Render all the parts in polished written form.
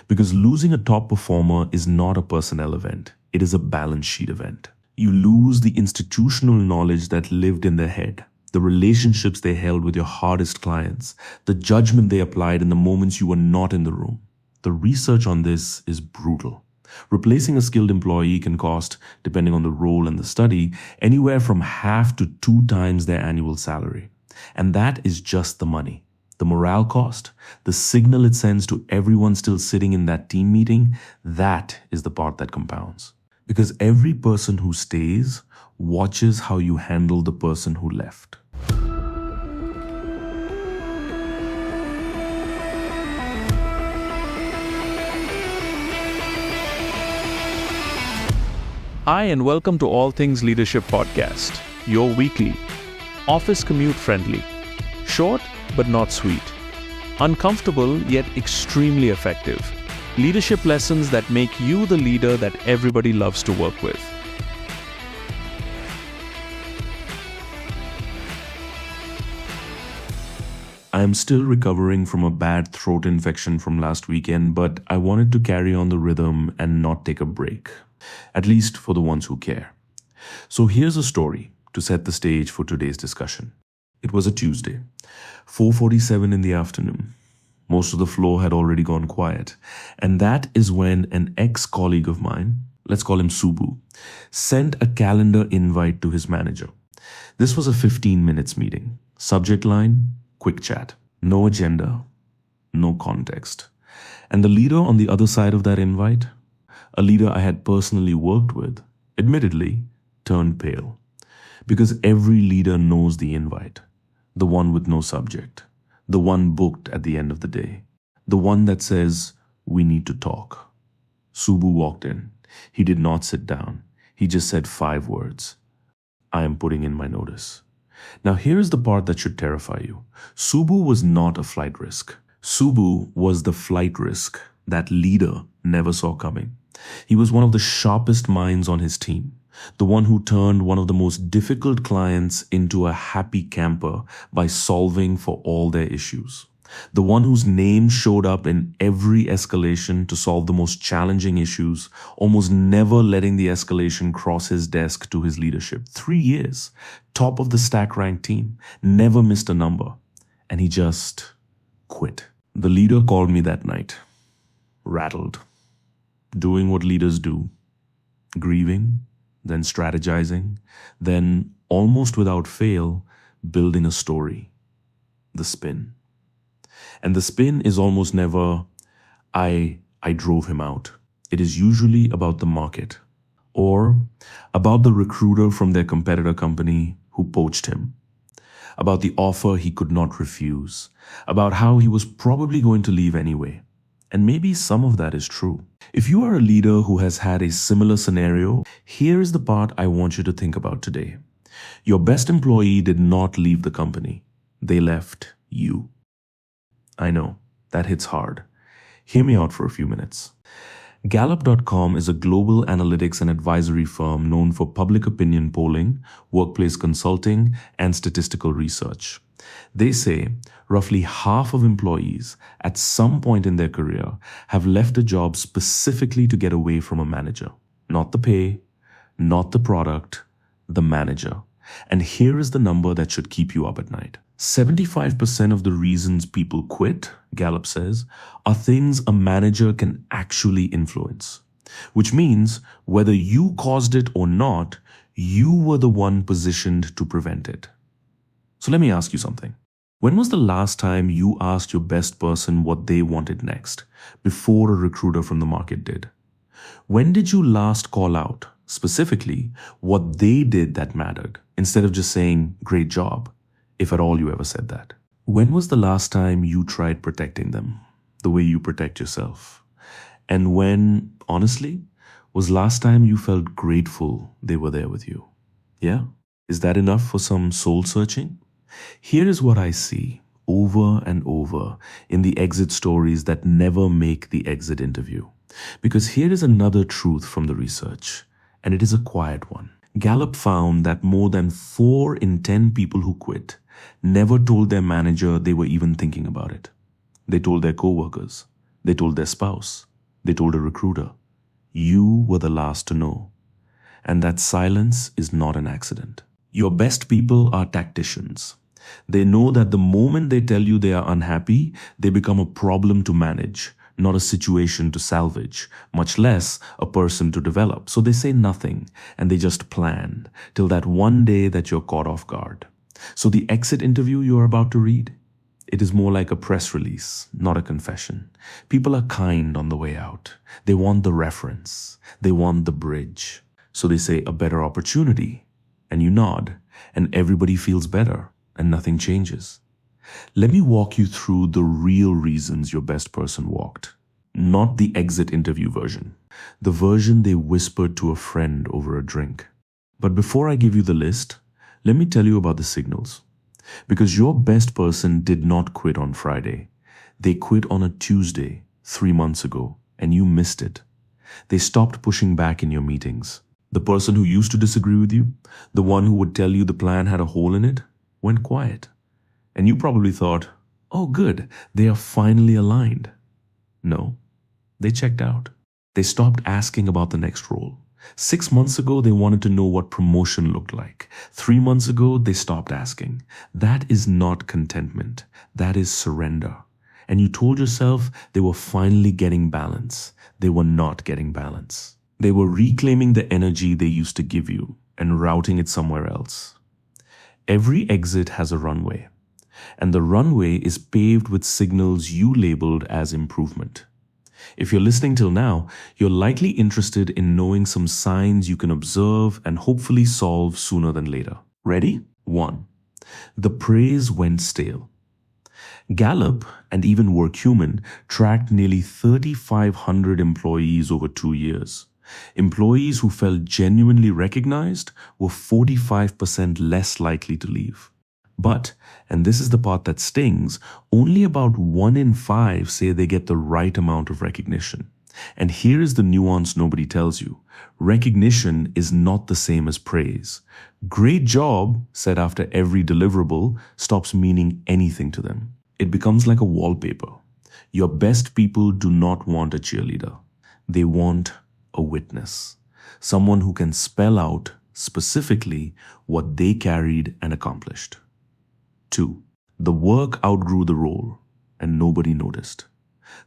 Because losing a top performer is not a personnel event. It is a balance sheet event. You lose the institutional knowledge that lived in their head, the relationships they held with your hardest clients, the judgment they applied in the moments you were not in the room. The research on this is brutal. Replacing a skilled employee can cost, depending on the role and the study, anywhere from 1/2 to 2 times their annual salary. And that is just the money. The morale cost, the signal it sends to everyone still sitting in that team meeting, that is the part that compounds. Because every person who stays watches how you handle the person who left. Hi and welcome to All Things Leadership Podcast, your weekly, office commute friendly, short but not sweet, uncomfortable yet extremely effective, leadership lessons that make you the leader that everybody loves to work with. I am still recovering from a bad throat infection from last weekend, but I wanted to carry on the rhythm and not take a break. At least for the ones who care. So here's a story to set the stage for today's discussion. It was a Tuesday, 4:47 in the afternoon. Most of the floor had already gone quiet. And that is when an ex-colleague of mine, let's call him Subbu, sent a calendar invite to his manager. This was a 15 minutes meeting. Subject line, quick chat. No agenda, no context. And the leader on the other side of that invite, a leader I had personally worked with, admittedly, turned pale. Because every leader knows the invite, the one with no subject, the one booked at the end of the day, the one that says, "We need to talk." Subbu walked in. He did not sit down. He just said 5 words. "I am putting in my notice." Now here's the part that should terrify you. Subbu was not a flight risk. Subbu was the flight risk that leader never saw coming. He was one of the sharpest minds on his team, the one who turned one of the most difficult clients into a happy camper by solving for all their issues, the one whose name showed up in every escalation to solve the most challenging issues, almost never letting the escalation cross his desk to his leadership. 3 years, top of the stack ranked team, never missed a number, and he just quit. The leader called me that night, rattled, doing what leaders do, grieving, then strategizing, then, almost without fail, building a story. The spin. And the spin is almost never, I drove him out. It is usually about the market, or about the recruiter from their competitor company who poached him, about the offer he could not refuse, about how he was probably going to leave anyway. And maybe some of that is true. If you are a leader who has had a similar scenario, here is the part I want you to think about today. Your best employee did not leave the company. They left you. I know, that hits hard. Hear me out for a few minutes. Gallup.com is a global analytics and advisory firm known for public opinion polling, workplace consulting, and statistical research. They say roughly half of employees at some point in their career have left a job specifically to get away from a manager. Not the pay, not the product, the manager. And here is the number that should keep you up at night. 75% of the reasons people quit, Gallup says, are things a manager can actually influence. Which means whether you caused it or not, you were the one positioned to prevent it. So let me ask you something. When was the last time you asked your best person what they wanted next, before a recruiter from the market did? When did you last call out, specifically, what they did that mattered, instead of just saying, "Great job," if at all you ever said that? When was the last time you tried protecting them, the way you protect yourself? And when, honestly, was last time you felt grateful they were there with you? Yeah? Is that enough for some soul searching? Here is what I see over and over in the exit stories that never make the exit interview. Because here is another truth from the research, and it is a quiet one. Gallup found that more than 4 in 10 people who quit never told their manager they were even thinking about it. They told their coworkers, they told their spouse, They told a recruiter, "You were the last to know." And that silence is not an accident. Your best people are tacticians. They know that the moment they tell you they are unhappy, they become a problem to manage, not a situation to salvage, much less a person to develop. So they say nothing, and they just plan till that one day that you're caught off guard. So the exit interview you're about to read, it is more like a press release, not a confession. People are kind on the way out. They want the reference. They want the bridge. So they say a better opportunity, and you nod, and everybody feels better, and nothing changes. Let me walk you through the real reasons your best person walked. Not the exit interview version. The version they whispered to a friend over a drink. But before I give you the list, let me tell you about the signals. Because your best person did not quit on Friday. They quit on a Tuesday, 3 months ago, and you missed it. They stopped pushing back in your meetings. The person who used to disagree with you, the one who would tell you the plan had a hole in it, went quiet. And you probably thought, oh good, they are finally aligned. No, they checked out. They stopped asking about the next role. 6 months ago, they wanted to know what promotion looked like. 3 months ago, they stopped asking. That is not contentment. That is surrender. And you told yourself they were finally getting balance. They were not getting balance. They were reclaiming the energy they used to give you and routing it somewhere else. Every exit has a runway, and the runway is paved with signals you labeled as improvement. If you're listening till now, you're likely interested in knowing some signs you can observe and hopefully solve sooner than later. Ready? 1. The praise went stale. Gallup and even 𝐾𝐸 tracked nearly 3,500 employees over 2 years. Employees who felt genuinely recognized were 45% less likely to leave. But, and this is the part that stings, only about 1 in 5 say they get the right amount of recognition. And here is the nuance nobody tells you. Recognition is not the same as praise. Great job, said after every deliverable, stops meaning anything to them. It becomes like a wallpaper. Your best people do not want a cheerleader. They want a witness. Someone who can spell out specifically what they carried and accomplished. 2. The work outgrew the role and nobody noticed.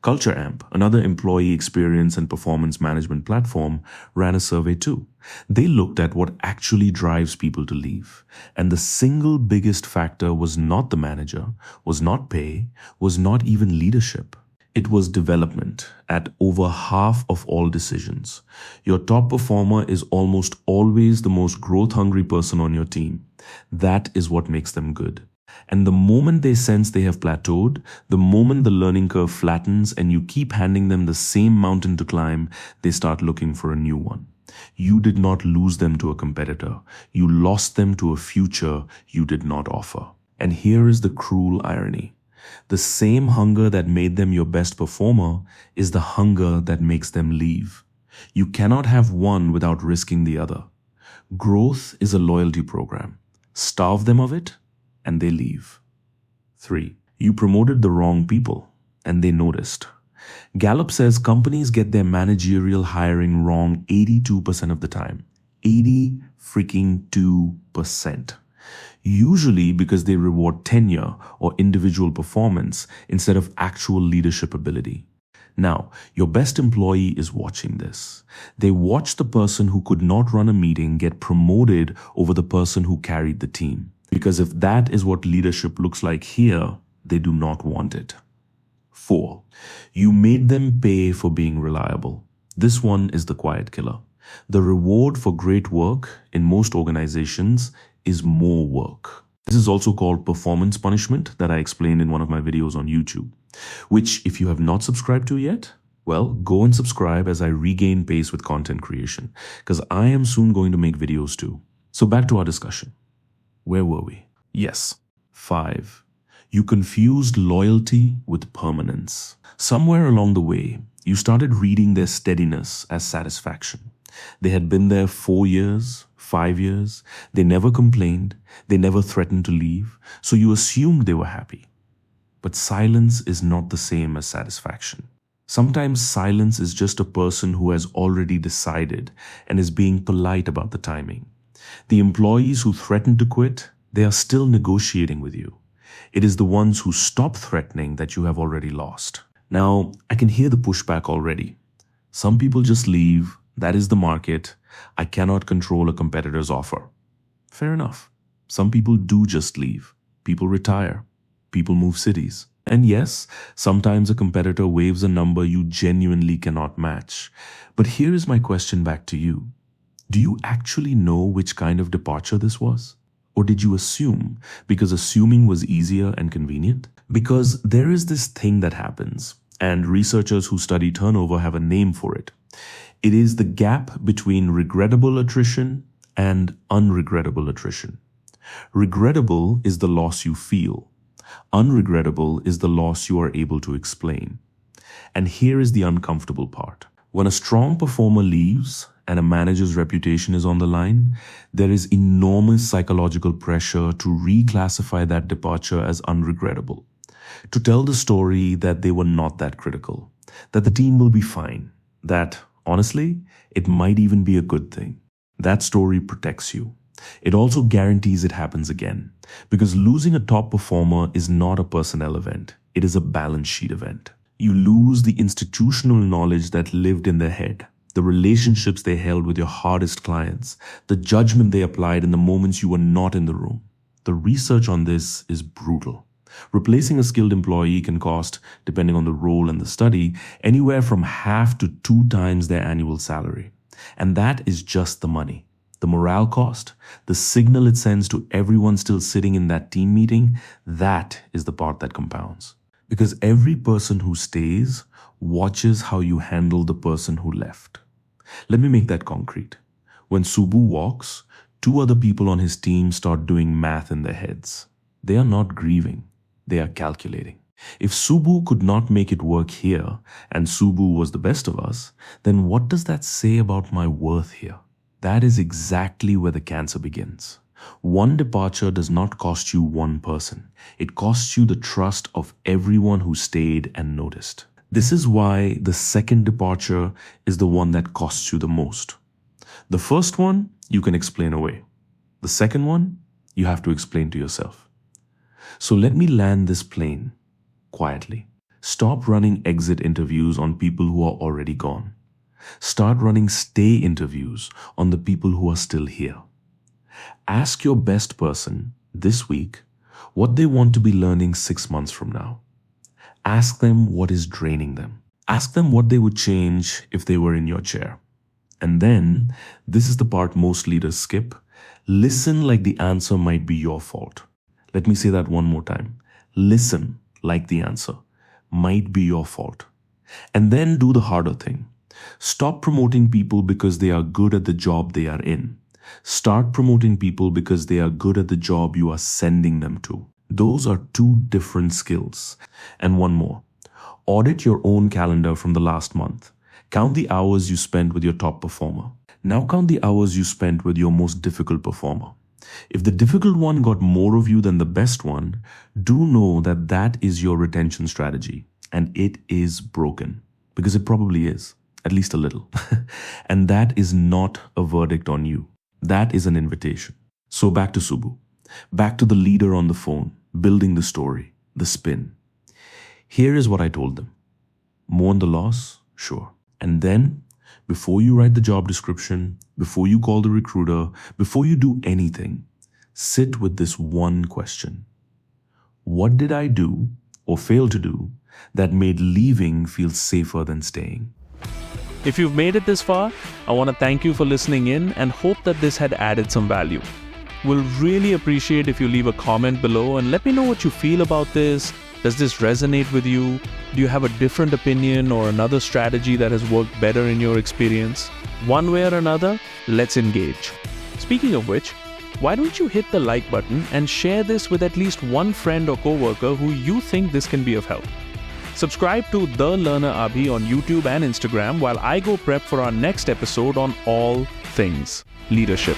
𝐾𝐨𝐴MP, another employee experience and performance management platform, ran a survey too. They looked at what actually drives people to leave. And the single biggest factor was not the manager, was not pay, was not even leadership. It was development at over half of all decisions. Your top performer is almost always the most growth-hungry person on your team. That is what makes them good. And the moment they sense they have plateaued, the moment the learning curve flattens and you keep handing them the same mountain to climb, they start looking for a new one. You did not lose them to a competitor. You lost them to a future you did not offer. And here is the cruel irony. The same hunger that made them your best performer is the hunger that makes them leave. You cannot have one without risking the other. Growth is a loyalty program. Starve them of it, and they leave. 3. You promoted the wrong people, and they noticed. Gallup says companies get their managerial hiring wrong 82% of the time. 82%. Usually because they reward tenure or individual performance instead of actual leadership ability. Now, your best employee is watching this. They watch the person who could not run a meeting get promoted over the person who carried the team. Because if that is what leadership looks like here, they do not want it. 4. You made them pay for being reliable. This one is the quiet killer. The reward for great work in most organizations is more work. This is also called performance punishment that I explained in one of my videos on YouTube, which if you have not subscribed to yet, well, go and subscribe as I regain pace with content creation, because I am soon going to make videos too. So back to our discussion. Where were we? Yes. 5. You confused loyalty with permanence. Somewhere along the way, you started reading their steadiness as satisfaction. They had been there 4 years, 5 years. They never complained. They never threatened to leave. So you assumed they were happy. But silence is not the same as satisfaction. Sometimes silence is just a person who has already decided and is being polite about the timing. The employees who threaten to quit, they are still negotiating with you. It is the ones who stop threatening that you have already lost. Now, I can hear the pushback already. Some people just leave. That is the market. I cannot control a competitor's offer. Fair enough. Some people do just leave. People retire. People move cities. And yes, sometimes a competitor waves a number you genuinely cannot match. But here is my question back to you. Do you actually know which kind of departure this was? Or did you assume because assuming was easier and convenient? Because there is this thing that happens, and researchers who study turnover have a name for it. It is the gap between regrettable attrition and unregrettable attrition. Regrettable is the loss you feel. Unregrettable is the loss you are able to explain. And here is the uncomfortable part. When a strong performer leaves and a manager's reputation is on the line, there is enormous psychological pressure to reclassify that departure as unregrettable, to tell the story that they were not that critical, that the team will be fine, that, honestly, it might even be a good thing. That story protects you. It also guarantees it happens again, because losing a top performer is not a personnel event. It is a balance sheet event. You lose the institutional knowledge that lived in their head, the relationships they held with your hardest clients, the judgment they applied in the moments you were not in the room. The research on this is brutal. Replacing a skilled employee can cost, depending on the role and the study, anywhere from 1/2 to 2 times their annual salary. And that is just the money. The morale cost, the signal it sends to everyone still sitting in that team meeting, that is the part that compounds. Because every person who stays watches how you handle the person who left. Let me make that concrete. When Subbu walks, 2 other people on his team start doing math in their heads. They are not grieving. They are calculating. If Subbu could not make it work here, and Subbu was the best of us, then what does that say about my worth here? That is exactly where the cancer begins. One departure does not cost you one person. It costs you the trust of everyone who stayed and noticed. This is why the second departure is the one that costs you the most. The first one, you can explain away. The second one, you have to explain to yourself. So let me land this plane quietly. Stop running exit interviews on people who are already gone. Start running stay interviews on the people who are still here. Ask your best person this week what they want to be learning 6 months from now. Ask them what is draining them. Ask them what they would change if they were in your chair. And then, this is the part most leaders skip, listen like the answer might be your fault. Let me say that one more time. Listen like the answer might be your fault. And then do the harder thing. Stop promoting people because they are good at the job they are in. Start promoting people because they are good at the job you are sending them to. Those are 2 different skills. And one more. Audit your own calendar from the last month. Count the hours you spent with your top performer. Now count the hours you spent with your most difficult performer. If the difficult one got more of you than the best one, do know that that is your retention strategy. And it is broken. Because it probably is. At least a little. And that is not a verdict on you. That is an invitation. So back to Subbu. Back to the leader on the phone, building the story, the spin. Here is what I told them. Mourn the loss? Sure. And then, before you write the job description, before you call the recruiter, before you do anything, sit with this one question. What did I do or fail to do that made leaving feel safer than staying? If you've made it this far, I want to thank you for listening in and hope that this had added some value. We'll really appreciate if you leave a comment below and let me know what you feel about this. Does this resonate with you? Do you have a different opinion or another strategy that has worked better in your experience? One way or another, let's engage. Speaking of which, why don't you hit the like button and share this with at least one friend or coworker who you think this can be of help. Subscribe to The Learner Abhi on YouTube and Instagram while I go prep for our next episode on all things leadership.